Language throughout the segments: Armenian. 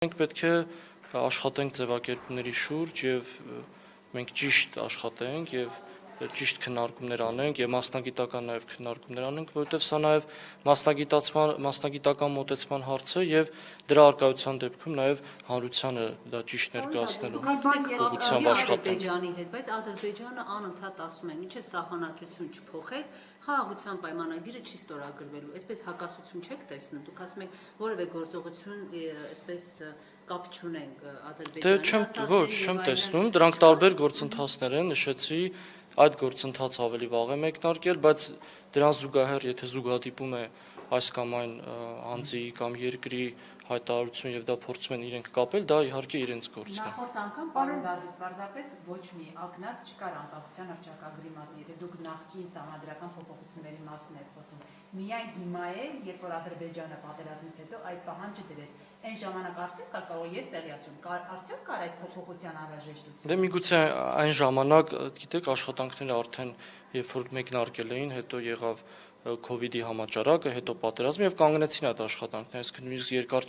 Մենք պետք է աշխատենք ձևակերպումների շուրջ եւ մենք ճիշտ աշխատենք եւ ճիշտ քննարկումներ անենք եւ մասնագիտական նաեւ քննարկումներ անենք, որովհետեւ սա նաեւ մասնագիտական մոտեցման հարց է եւ դրա արկայության դեպքում նաեւ հանրությանը դա ճիշտ ներկայացնելու ուղղությամբ աշխատենք։ Ադրբեջանի հետ, բայց Ադրբեջանը անընդհատ ասում է, մինչև սահմանադրություն չփոխեք, խաղաղության պայմանագիրը չի ստորագրվելու։ Այսպես հակասություն չեք տեսնում։ Դուք ասում եք, որևէ գործողություն, այսպես կապ չունենք Ադրբեջանի։ Ոչ, չեմ տեսնում, դրանք տարբեր գործընթացներ են, նշեցի, այդ գործընթացը ավելի վաղ է մեկնարկել, բայց դրան զուգահեռ, եթե զուգադիպում է այս կամ այն անձի կամ երկրի հայտարարություն եւ դա փորձում են իրենք կապել, դա իհարկե իրենց գործն է։ Նախորդ անգամ պարոն Դադուս պարզապես ոչ մի ակնարկ չկար անկախության հռչակագրի մասին, եթե դուք նախկին սահմանադրական փոփոխությունների մասին եք խոսում։ Միայն հիմա է, երբ որ Ադրբեջանը պատերազմից հետո այդ պահանջը դրեց, այն ժամանակ արդյոք կար, կարող ես տեղյակ չեմ, արդյոք կար այդ փոփոխության անհրաժեշտություն։ Դե միգուցե այն ժամանակ, գիտեք, աշխատանքները արդեն երբ որ մեկնարկել էին, հետո եղավ COVID-ի համաճարակը, հետո պատերազմը եւ կանգնեցին այդ աշխատանքները, այսինքն նույնիսկ երկար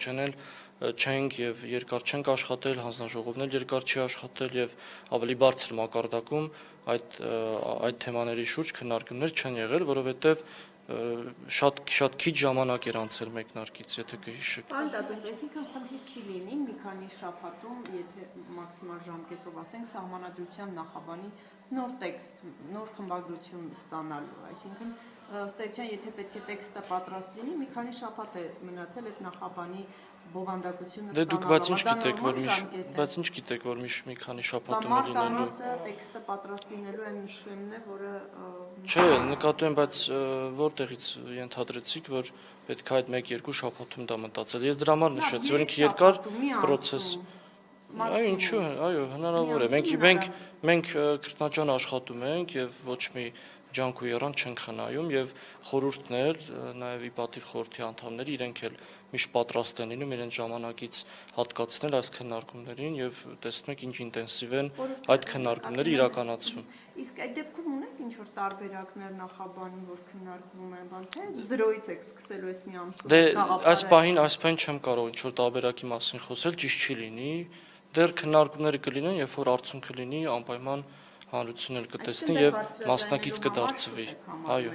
չենք եւ երկար չենք աշխատել, հանձնաժողովն էլ երկար չի աշխատել եւ ավելի բարձր մակարդակում այդ թեմաների շուրջ քննարկումներ չեն եղել, որովհետեւ շատ քիչ ժամանակ էր անցել մեկնարկից, եթե կհիշեք։ Անդադուց, այսինքն խնդիր չի լինի մի քանի շաբաթում, եթե մաքսիմալ ժամկետով ասենք, սահմանադրության նախաբանի նոր տեքստ, նոր խմբագրություն ստանալու, այսինքն ըստ էության, եթե պետք է տեքստը պատրաստ լինի, մի քանի շաբաթ է մնացել այդ նախաբանի բովանդակությունը Դե դուք բայց ինչ գիտեք, որ մի քանի շաբաթում է լինելու։ Մարտամասը տեքստը պատրաստ լինելու այն նշումն է, որը Չէ, նկատում եմ, բայց որտեղից ենթադրեցիք, որ պետք է այդ 1-2 շաբաթում դա մտածել։ Ես դրա համար նշեցի, որ ինքը երկար process։ Այո, ինչու՞, այո, հնարավոր է։ Մենք քրտնաջան աշխատում ենք եւ ոչ մի ջանք ու եռան չենք խնայում եւ խորհուրդներ, նաեւ ի պատիվ խորհրդի անդամներ իրենք էլ միշտ պատրաստ են լինում իրենց ժամանակից հատկացնել այս քննարկումներին եւ տեսնում եք ինչ ինտենսիվ են այդ քննարկումները իրականացվում։ Իսկ այդ դեպքում ունեք ինչ որ տարբերակներ նախաբանում, որ քննարկվում են, բան թե զրոյից եք սկսելու այս մի ամսում։ Դե այս պահին չեմ կարող ինչ որ տարբերակի մասին խոսել, ճիշտ չի լինի։ Դեռ քննարկումները կլինեն, երբ որ արդյունքը լինի անպայման հանրությունն էլ կտեսնի եւ մասնակից կդարձվի։ Այո։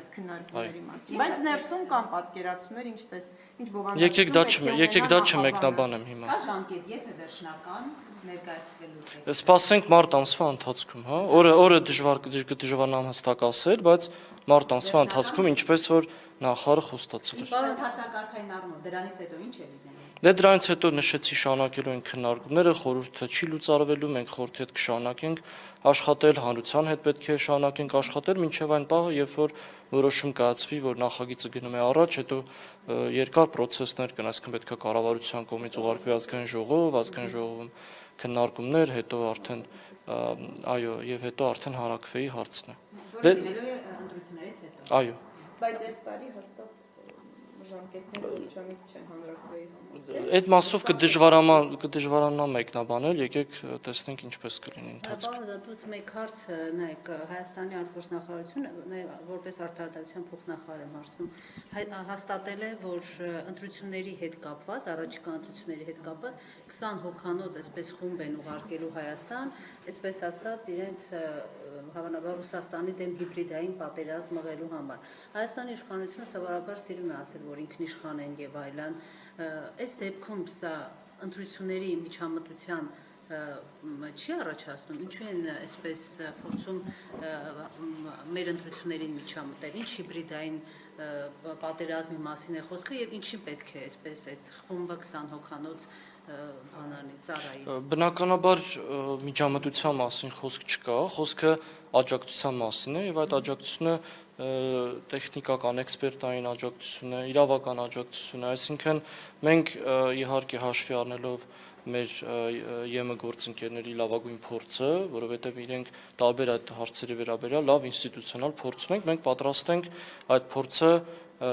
Բայց ներսում կան պատկերացումներ, ինչ բովանդակություն։ Եկեք դա չմեկնաբանեմ հիմա։ Կա ժամկետ, երբ է վերջնական ներկայացվելու։ Սպասենք մարտ ամսվա ընթացքում, հա։ Օրը դժվարանամ հստակ ասել, բայց մարտ ամսվա ընթացքում ինչպես որ նախարարը խոստացել էր։ Պարոն Հացակարգային առումով դրանից հետո ինչ է լինելու։ Դե դրանից հետո նշեցի շարունակելու են քննարկումները, խորհուրդը չի լուծարվելու, մենք խորհրդի հետ կշարունակենք աշխատել, հանրության հետ պետք է շարունակենք աշխատել, մինչև այն պահը, երբ որ որոշում կայացվի, որ նախագիծը գնում է առաջ, հետո երկար process-ներ կան, այսինքն պետք է կառավարության կողմից ուղարկվի ազգային ժողովում քննարկումներ, հետո արդեն այո, եւ հետո արդեն հարակվեի հարցն է։ Որը լինելու է ընտրություններից հետո։ Այո։ Բայց այս տարի հաստատ ժամկետները միջամիտ չեն հանրակրվեի համար։ Այդ մասով կդժվարանա մեկնաբանել, եկեք տեսնենք ինչպես կլինի ընթացքը։ Պարոն Դադուց մեկ հարց, նայեք, Հայաստանի արտգործնախարարությունը որպես արտարդատության փոխնախարար եմ հարցնում, հաստատել է, որ ընտրությունների հետ կապված, առաջիկա ընտրությունների հետ կապված 20 հոգանոց այսպես խումբ են ուղարկելու Հայաստան, այսպես ասած, իրենց հավանաբար Ռուսաստանի դեմ հիբրիդային պատերազմ մղելու համար։ Հայաստանի իշխանությունը սովորաբար սիրում է ասել, որ ինքնիշխան են եւ այլն։ Այս դեպքում սա ընտրությունների միջամտության չի առաջացնում, ինչու են այսպես փորձում մեր ընտրություններին միջամտել, ինչ հիբրիդային պատերազմի մասին է խոսքը եւ ինչին պետք է այսպես այդ խումբը 20 հոգանոց բանանի ծառայի։ Բնականաբար միջամտության մասին խոսք չկա, խոսքը աջակցության մասին է եւ այդ աջակցությունը տեխնիկական էքսպերտային աջակցություն է, իրավական աջակցություն է, այսինքն մենք իհարկե հաշվի առնելով մեր ԵՄ գործընկերների լավագույն փորձը, որովհետև իրենք տարբեր այդ հարցերի վերաբերյալ լավ ինստիտուցիոնալ փորձ ունենք, մենք պատրաստ ենք այդ փորձը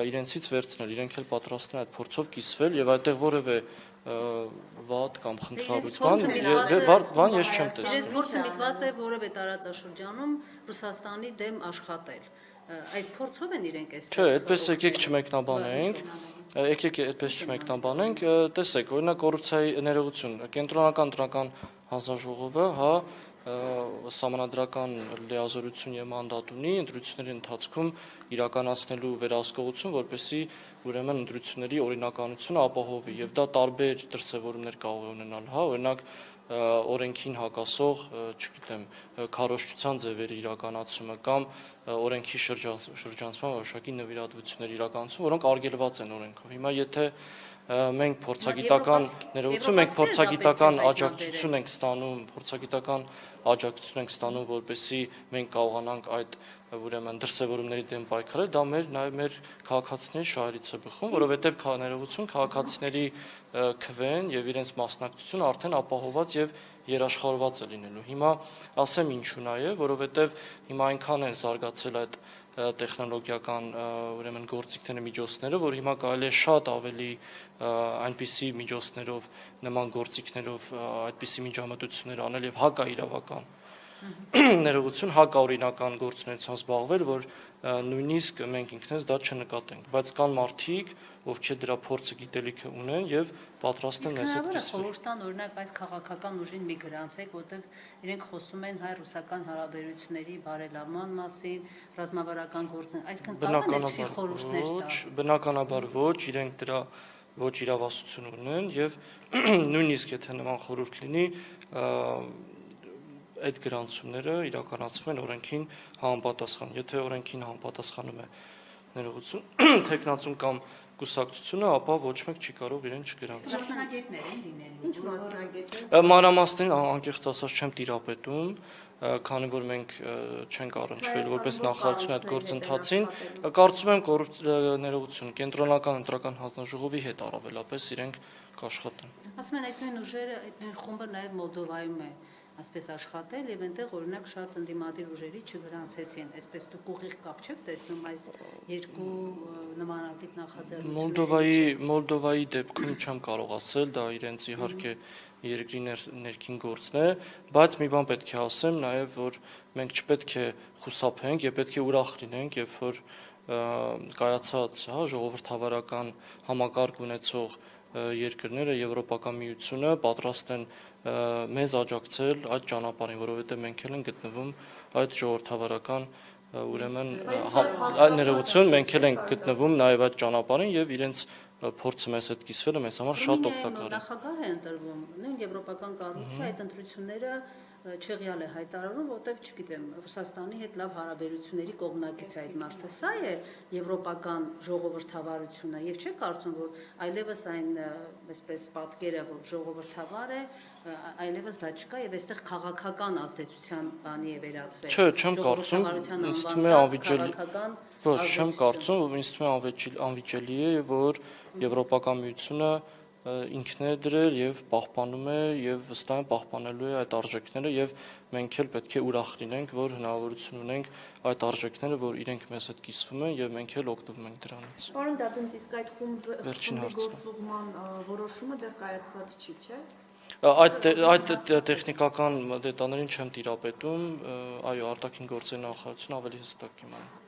իրենցից վերցնել, իրենք էլ պատրաստ են այդ փորձով կիսվել եւ այդտեղ որևէ վատ կամ խնդրալուց բան ես չեմ տեսնում։ Իրենց փորձը միտված է որևէ տարածաշրջանում Ռուսաստանի դեմ աշխատել։ այդ փորձով են իրենք այստեղ։ Չէ, այդպես եկեք չմեկնաբանենք։ Եկեք այդպես չմեկնաբանենք, տեսեք, օրինակ կոռուպցիայի ներողություն, կենտրոնական տրական հանձնաժողովը, հա, սահմանադրական լիազորություն եւ մանդատ ունի ընտրությունների ընթացքում իրականացնելու վերահսկողություն, որպեսզի ուրեմն ընտրությունների օրինականությունը ապահովի եւ դա տարբեր դրսեւորումներ կարող է ունենալ, հա, օրինակ օրենքին հակասող, չգիտեմ, քարոզչության ձևերի իրականացումը կամ օրենքի շրջանցման որոշակի նվիրատվությունների իրականացումը, որոնք արգելված են օրենքով։ Հիմա եթե մենք փորձագիտական ներողություն, մենք փորձագիտական աջակցություն ենք ստանում, որպեսզի մենք կարողանանք այդ ուրեմն դրսևորումների դեմ պայքարել, դա նաև մեր քաղաքացիների շահերից է բխում, որովհետև ներողություն քաղաքացիների քվեն եւ իրենց մասնակցությունը արդեն ապահովված եւ երաշխավորված է լինելու։ Հիմա ասեմ ինչու նաեւ, որովհետեւ հիմա այնքան են զարգացել այդ տեխնոլոգիական ուրեմն գործիքները, միջոցները, որ հիմա կարելի է շատ ավելի այնպիսի միջոցներով, նման գործիքներով այդպիսի միջամտություններ անել եւ հակաիրավական ներողություն, հակաօրինական գործունեությամբ զբաղվել, որ նույնիսկ մենք ինքնես դա չնկատենք, բայց կան մարդիկ, ովքեր դրա փորձը գիտելիքը ունեն եւ պատրաստ են մեզ հետ կիսվել։ Խորհրդան օրինակ այս քաղաքական ուժին մի գրանցեք, որտեղ իրենք խոսում են հայ-ռուսական հարաբերությունների բարելավման մասին, ռազմավարական գործն, այսինքն կարող են այսպիսի խորհուրդներ տալ։ Բնականաբար ոչ, իրենք դրա ոչ իրավասություն ունեն եւ նույնիսկ եթե նման խորհուրդ լինի, այդ գրանցումները իրականացվում են օրենքին համապատասխան։ Եթե օրենքին համապատասխանում է ներողություն, թեկնածուն կամ կուսակցությունը, ապա ոչ մեկ չի կարող իրեն չգրանցել։ Մասնագետներ են լինելու։ Ինչ մասնագետներ։ Մանրամասներին անկեղծ ասած չեմ տիրապետում, քանի որ մենք չենք առնչվել որպես նախարարություն այդ գործընթացին, կարծում եմ ներողություն, կենտրոնական ընտրական հանձնաժողովի հետ առավելապես իրենք կաշխատեն։ Ասում են այդ նույն ուժերը, այդ նույն խումբը նաև Մոլդովայում է ասպես աշխատել եւ այնտեղ օրինակ շատ ընդդիմադիր ուժերի չգրանցեցին, այսպես դուք ուղիղ կապ չեք տեսնում այս երկու նմանատիպ նախաձեռնությունների։ Մոլդովայի դեպքում չեմ կարող ասել, դա իրենց իհարկե երկրի ներքին գործն է, բայց մի բան պետք է ասեմ նաև, որ մենք չպետք է խուսափենք եւ պետք է ուրախ լինենք, երբ որ կայացած, հա, ժողովրդավարական համակարգ ունեցող երկրները, Եվրոպական միությունը պատրաստ են մեզ աջակցել այդ ճանապարհին, որովհետև մենք էլ ենք գտնվում այդ ժողովրդավարական ուրեմն ներողություն, մենք էլ ենք գտնվում նաև այդ ճանապարհին եւ իրենց փորձը մեզ հետ կիսվելը մեզ համար շատ օգտակար է։ Նախագահ է ընտրվում, նույն եվրոպական կառույցի այդ ընտրությունները չեղյալ է հայտարարում, որտեղ, չգիտեմ, Ռուսաստանի հետ լավ հարաբերությունների կողմնակից է այդ մարդը։ Սա է եվրոպական ժողովրդավարությունը եւ չէ՞ կարծում, որ այլևս այն այսպես պատկերը, որ ժողովրդավար է, այլևս դա չկա եւ այստեղ քաղաքական ազդեցության բանի է վերածվել։ Չէ, չեմ կարծում, ինձ թվում է անվիճելի։ Ոչ, չեմ կարծում, ինձ թվում է անվիճելի է, որ Եվրոպական միությունը ինքն է դրել եւ պահպանում է եւ վստահ եմ պահպանելու է այդ արժեքները եւ մենք էլ պետք է ուրախ լինենք, որ հնարավորություն ունենք այդ արժեքները, որ իրենք մեզ հետ կիսվում են եւ մենք էլ օգտվում ենք դրանից։ Պարոն Դադունց, իսկ այդ խումբի գործուղման որոշումը դեռ կայացված չի, չէ՞։ Այդ տեխնիկական դետալներին չեմ տիրապետում, այո, արտաքին գործերի նախարարությունը ավելի հստակ կիմանա։